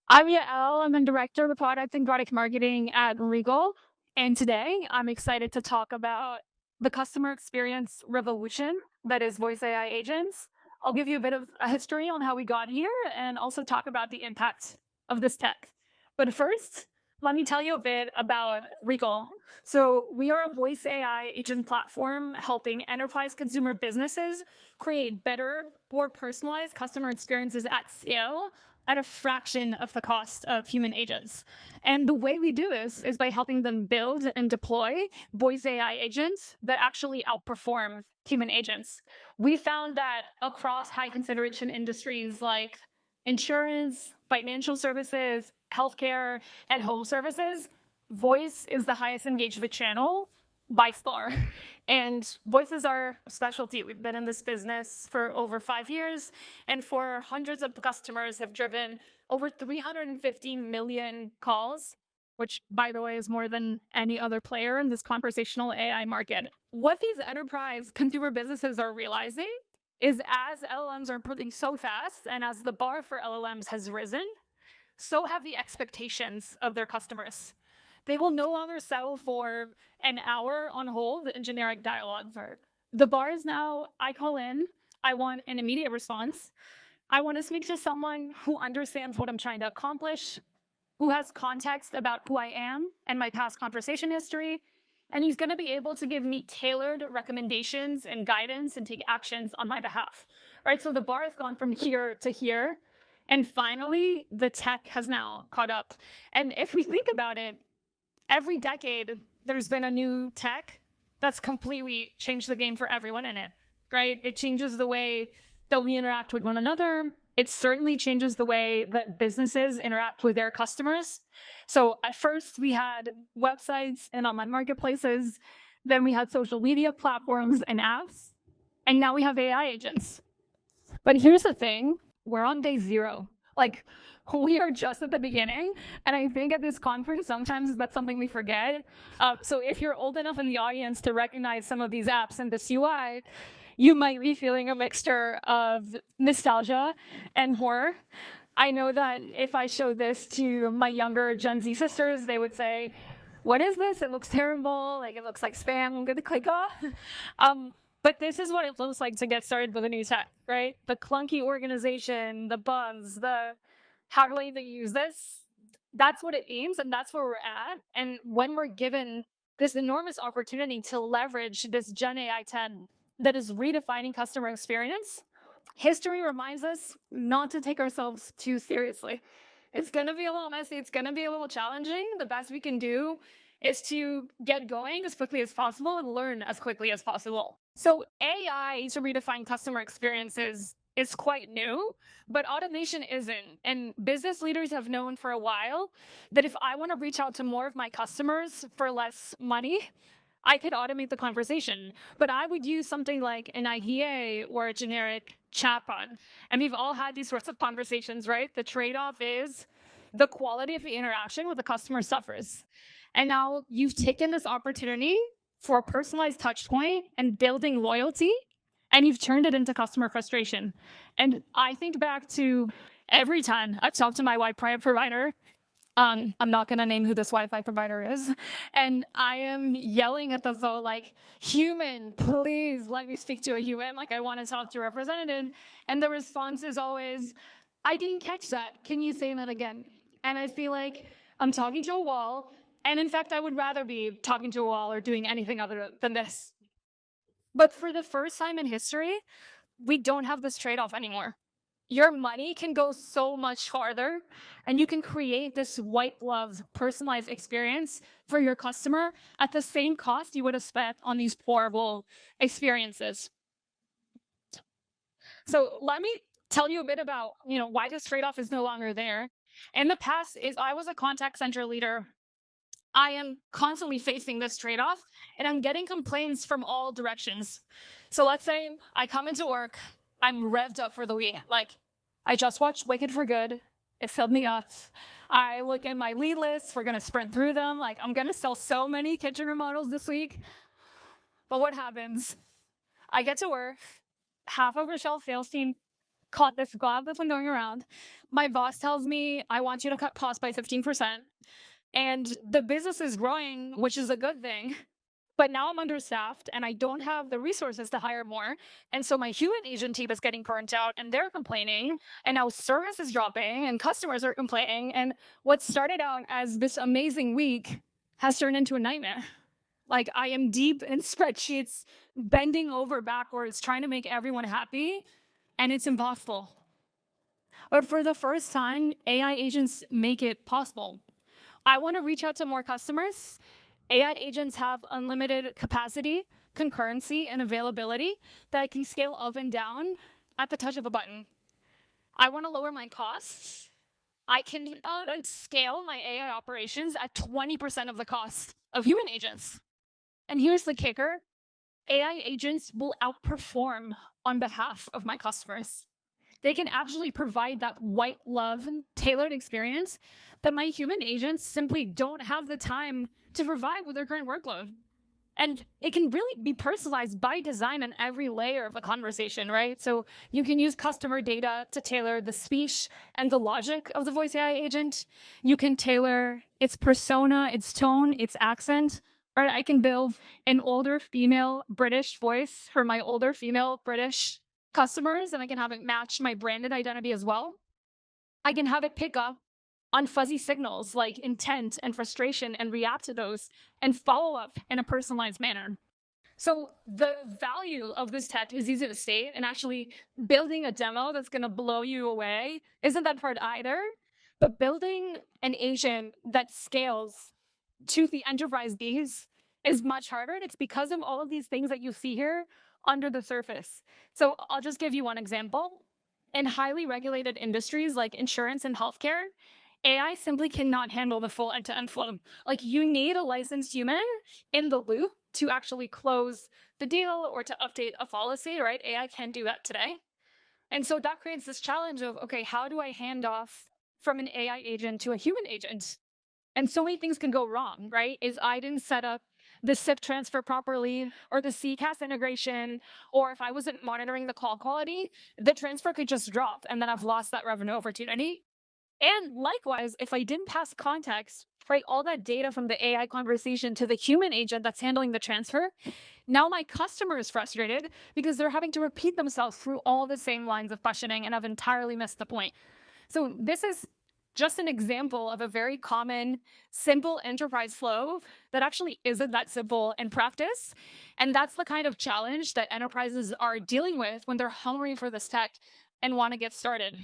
I'm Yael. I'm the director of product and product marketing at Regal. And today I'm excited to talk about the customer experience revolution that is voice AI agents. I'll give you a bit of a history on how we got here and also talk about the impact of this tech. But first, let me tell you a bit about Regal. So, we are a voice AI agent platform helping enterprise consumer businesses create better, more personalized customer experiences at scale at a fraction of the cost of human agents. And the way we do this is by helping them build and deploy voice AI agents that actually outperform human agents. We found that across high consideration industries like insurance, financial services, healthcare, and home services, voice is the highest engagement channel by far. And voice is our specialty. We've been in this business for over 5 years, and for hundreds of customers have driven over 350 million calls, which, by the way, is more than any other player in this conversational AI market. What these enterprise consumer businesses are realizing is as LLMs are improving so fast and as the bar for LLMs has risen, so have the expectations of their customers. They will no longer settle for an hour on hold in generic dialogue. The bar is now, I call in, I want an immediate response. I want to speak to someone who understands what I'm trying to accomplish, who has context about who I am and my past conversation history, and he's going to be able to give me tailored recommendations and guidance and take actions on my behalf. Right? So the bar has gone from here to here. And finally, the tech has now caught up. And if we think about it, every decade, there's been a new tech that's completely changed the game for everyone in it, right? It changes the way that we interact with one another. It certainly changes the way that businesses interact with their customers. So at first, we had websites and online marketplaces. Then we had social media platforms and apps. And now we have AI agents. But here's the thing, we're on day zero. Like, we are just at the beginning. And I think at this conference, sometimes that's something we forget. So if you're old enough in the audience to recognize some of these apps and this UI, you might be feeling a mixture of nostalgia and horror. I know that if I show this to my younger Gen Z sisters, they would say, what is this? It looks terrible. Like, it looks like spam. I'm going to click off. But this is what it looks like to get started with a new tech, right? The clunky organization, the bugs, the how do I even use this? That's what it aims, and that's where we're at. And when we're given this enormous opportunity to leverage this Gen AI 10 that is redefining customer experience, history reminds us not to take ourselves too seriously. It's going to be a little messy. It's going to be a little challenging. The best we can do is to get going as quickly as possible and learn as quickly as possible. So AI to redefine customer experiences is quite new, but automation isn't. And business leaders have known for a while that if I want to reach out to more of my customers for less money, I could automate the conversation, but I would use something like an IDA or a generic chatbot. And we've all had these sorts of conversations, right? The trade-off is the quality of the interaction with the customer suffers. And now you've taken this opportunity for a personalized touch point and building loyalty, and you've turned it into customer frustration. And I think back to every time I've talked to my Wi-Fi provider. I'm not going to name who this Wi-Fi provider is. And I am yelling at the phone like, human, please let me speak to a human. Like, I want to talk to a representative. And the response is always, I didn't catch that. Can you say that again? And I feel like I'm talking to a wall. And in fact, I would rather be talking to a wall or doing anything other than this. But for the first time in history, we don't have this trade-off anymore. Your money can go so much farther, and you can create this white glove personalized experience for your customer at the same cost you would have spent on these horrible experiences. So let me tell you a bit about, why this trade-off is no longer there. In the past, I was a contact center leader. I am constantly facing this trade-off, and I'm getting complaints from all directions. So let's say I come into work, I'm revved up for the week. Like, I just watched Wicked for Good. It filled me up. I look at my lead lists. We're going to sprint through them. Like, I'm going to sell so many kitchen remodels this week. But what happens? I get to work, half of Rochelle's sales team got this one going around. My boss tells me, I want you to cut costs by 15%. And the business is growing, which is a good thing. But now I'm understaffed and I don't have the resources to hire more. And so my human agent team is getting burnt out and they're complaining. And now service is dropping and customers are complaining. And what started out as this amazing week has turned into a nightmare. Like I am deep in spreadsheets, bending over backwards, trying to make everyone happy. And it's impossible. But for the first time, AI agents make it possible. I want to reach out to more customers. AI agents have unlimited capacity, concurrency, and availability that can scale up and down at the touch of a button. I want to lower my costs. I can scale my AI operations at 20% of the cost of human agents. And here's the kicker. AI agents will outperform on behalf of my customers. They can actually provide that white glove tailored experience that my human agents simply don't have the time to provide with their current workload. And it can really be personalized by design on every layer of a conversation, right? So you can use customer data to tailor the speech and the logic of the voice AI agent. You can tailor its persona, its tone, its accent. Right? I can build an older female British voice for my older female British customers, and I can have it match my branded identity as well. I can have it pick up on fuzzy signals like intent and frustration and react to those and follow up in a personalized manner. So the value of this tech is easy to state, and actually building a demo that's going to blow you away isn't that hard either. But building an agent that scales to the enterprise needs is much harder. And it's because of all of these things that you see here under the surface. So I'll just give you one example. In highly regulated industries like insurance and healthcare, AI simply cannot handle the full end-to-end flow. Like you need a licensed human in the loop to actually close the deal or to update a policy, right? AI can do that today. And so that creates this challenge of, okay, how do I hand off from an AI agent to a human agent? And so many things can go wrong, right? Is I didn't set up the SIP transfer properly or the CCAS integration, or if I wasn't monitoring the call quality, the transfer could just drop and then I've lost that revenue opportunity. And likewise, if I didn't pass context, right, all that data from the AI conversation to the human agent that's handling the transfer, now my customer is frustrated because they're having to repeat themselves through all the same lines of questioning and I've entirely missed the point. So this is just an example of a very common, simple enterprise flow that actually isn't that simple in practice. And that's the kind of challenge that enterprises are dealing with when they're hungry for this tech and want to get started.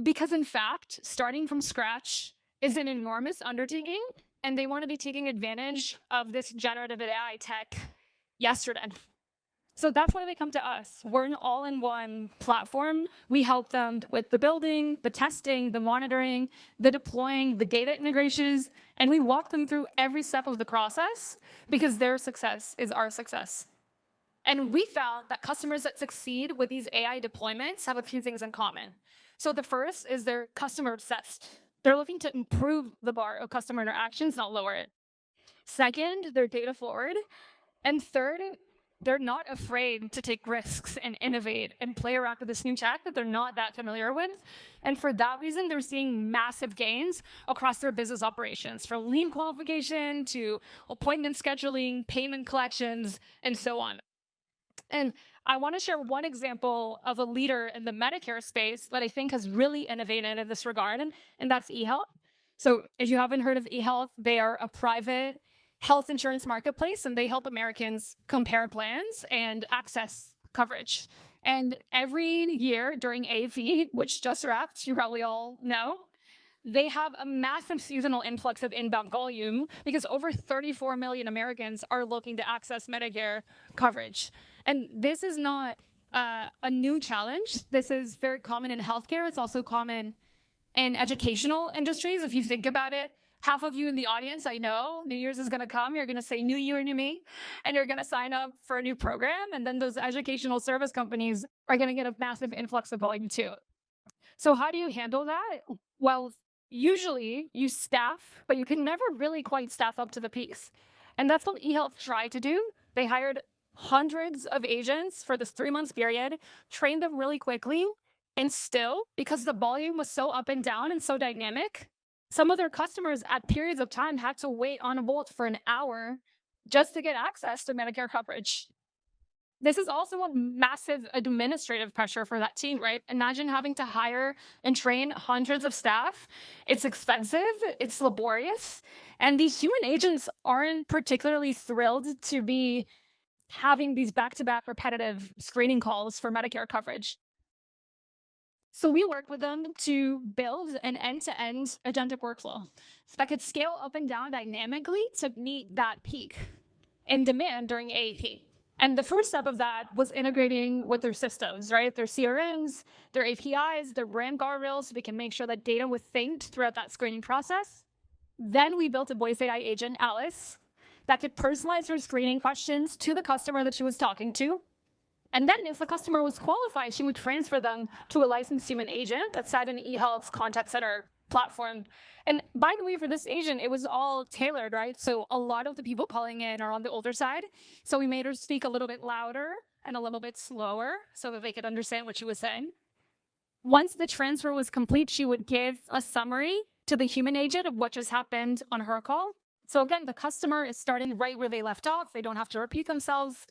Because in fact, starting from scratch is an enormous undertaking, and they want to be taking advantage of this generative AI tech yesterday. So that's why they come to us. We're an all-in-one platform. We help them with the building, the testing, the monitoring, the deploying, the data integrations, and we walk them through every step of the process because their success is our success. And we found that customers that succeed with these AI deployments have a few things in common. So the first is they're customer obsessed. They're looking to improve the bar of customer interactions, not lower it. Second, they're data forward. And third, they're not afraid to take risks and innovate and play around with this new tech that they're not that familiar with. And for that reason, they're seeing massive gains across their business operations, from lean qualification to appointment scheduling, payment collections, and so on. And I want to share one example of a leader in the Medicare space that I think has really innovated in this regard, and that's eHealth. So if you haven't heard of eHealth, they are a private health insurance marketplace, and they help Americans compare plans and access coverage. And every year during AV, which just wrapped, you probably all know, they have a massive seasonal influx of inbound volume because over 34 million Americans are looking to access Medicare coverage. And this is not a new challenge. This is very common in healthcare. It's also common in educational industries. If you think about it, half of you in the audience, I know, New Year's is going to come. You're going to say, new year, new me, and you're going to sign up for a new program. And then those educational service companies are going to get a massive influx of volume too. So how do you handle that? Well, usually you staff, but you can never really quite staff up to the piece. And that's what eHealth tried to do. They hired hundreds of agents for this 3 month period, trained them really quickly. And still, because the volume was so up and down and so dynamic, some of their customers at periods of time had to wait on a hold for an hour just to get access to Medicare coverage. This is also a massive administrative pressure for that team, right? Imagine having to hire and train hundreds of staff. It's expensive, it's laborious, and these human agents aren't particularly thrilled to be having these back-to-back repetitive screening calls for Medicare coverage. So we worked with them to build an end-to-end agentic workflow that could scale up and down dynamically to meet that peak in demand during AEP. And the first step of that was integrating with their systems, right? Their CRMs, their APIs, their brand guardrails, so we can make sure that data was synced throughout that screening process. Then we built a voice AI agent, Alice, that could personalize her screening questions to the customer that she was talking to. And then if the customer was qualified, she would transfer them to a licensed human agent that sat in eHealth's contact center platform. And by the way, for this agent, it was all tailored, right? So a lot of the people calling in are on the older side. So we made her speak a little bit louder and a little bit slower so that they could understand what she was saying. Once the transfer was complete, she would give a summary to the human agent of what just happened on her call. So again, the customer is starting right where they left off. They don't have to repeat themselves.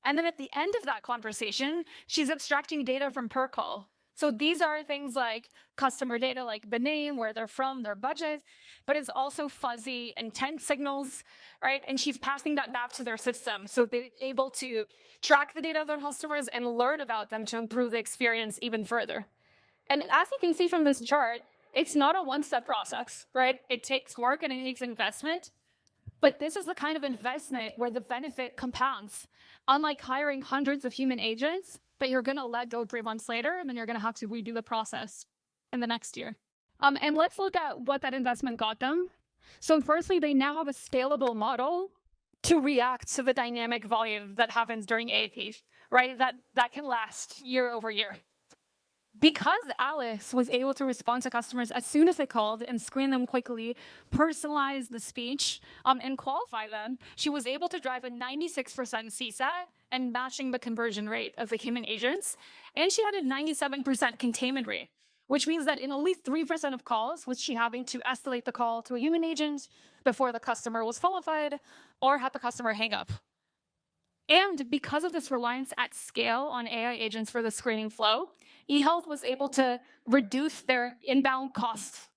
And then at the end of that conversation, she's extracting data from per call. So these are things like customer data, like the name, where they're from, their budget, but it's also fuzzy intent signals, right? And she's passing that back to their system. So they're able to track the data of their customers and learn about them to improve the experience even further. And as you can see from this chart, it's not a one-step process, right? It takes work and it takes investment. But this is the kind of investment where the benefit compounds. Unlike hiring hundreds of human agents that you're going to let go 3 months later, and then you're going to have to redo the process in the next year. And let's look at what that investment got them. So firstly, they now have a scalable model to react to the dynamic volume that happens during AEP, right? That can last year over year. Because Alice was able to respond to customers as soon as they called and screen them quickly, personalize the speech, and qualify them, she was able to drive a 96% CSAT and matching the conversion rate of the human agents. And she had a 97% containment rate, which means that in only 3% of calls was she having to escalate the call to a human agent before the customer was qualified or had the customer hang up. And because of this reliance at scale on AI agents for the screening flow, eHealth was able to reduce their inbound costs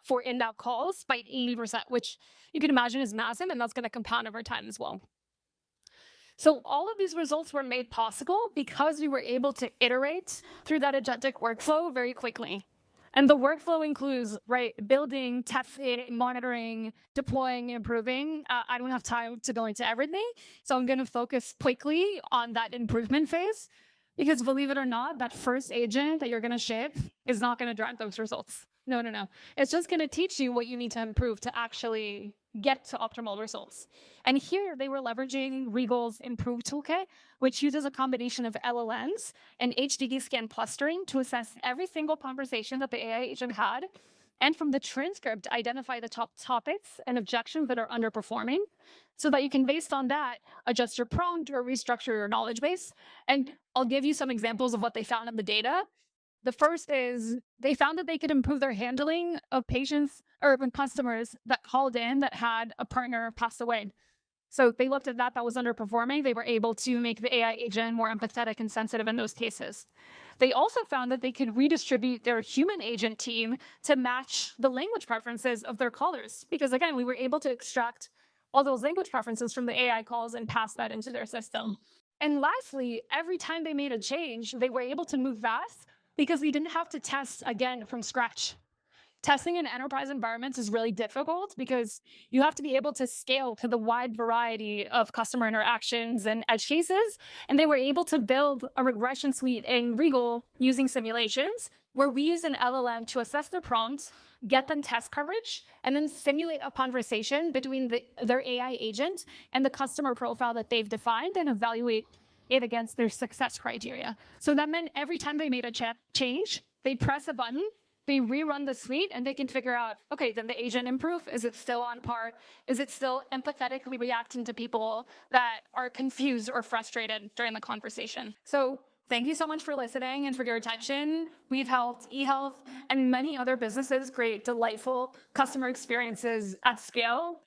for inbound calls by 80%, which you can imagine is massive, and that's going to compound over time as well. So all of these results were made possible because we were able to iterate through that agentic workflow very quickly. And the workflow includes, right, building, testing, monitoring, deploying, improving. I don't have time to go into everything, so I'm going to focus quickly on that improvement phase. Because believe it or not, that first agent that you're going to ship is not going to drive those results. No. It's just going to teach you what you need to improve to actually get to optimal results. And here they were leveraging Regal's Improve toolkit, which uses a combination of LLMs and HDD scan clustering to assess every single conversation that the AI agent had, and from the transcript, identify the top topics and objections that are underperforming, so that you can, based on that, adjust your prompt or restructure your knowledge base. And I'll give you some examples of what they found in the data. The first is they found that they could improve their handling of patients or customers that called in that had a partner pass away. So they looked at that was underperforming. They were able to make the AI agent more empathetic and sensitive in those cases. They also found that they could redistribute their human agent team to match the language preferences of their callers. Because again, we were able to extract all those language preferences from the AI calls and pass that into their system. And lastly, every time they made a change, they were able to move fast because we didn't have to test again from scratch. Testing in enterprise environments is really difficult because you have to be able to scale to the wide variety of customer interactions and edge cases. And they were able to build a regression suite in Regal using simulations where we use an LLM to assess their prompts, get them test coverage, and then simulate a conversation between their AI agent and the customer profile that they've defined and evaluate it against their success criteria. So that meant every time they made a change, they'd press a button, they rerun the suite and they can figure out, okay, then the agent improve. Is it still on par? Is it still empathetically reacting to people that are confused or frustrated during the conversation? So thank you so much for listening and for your attention. We've helped eHealth and many other businesses create delightful customer experiences at scale.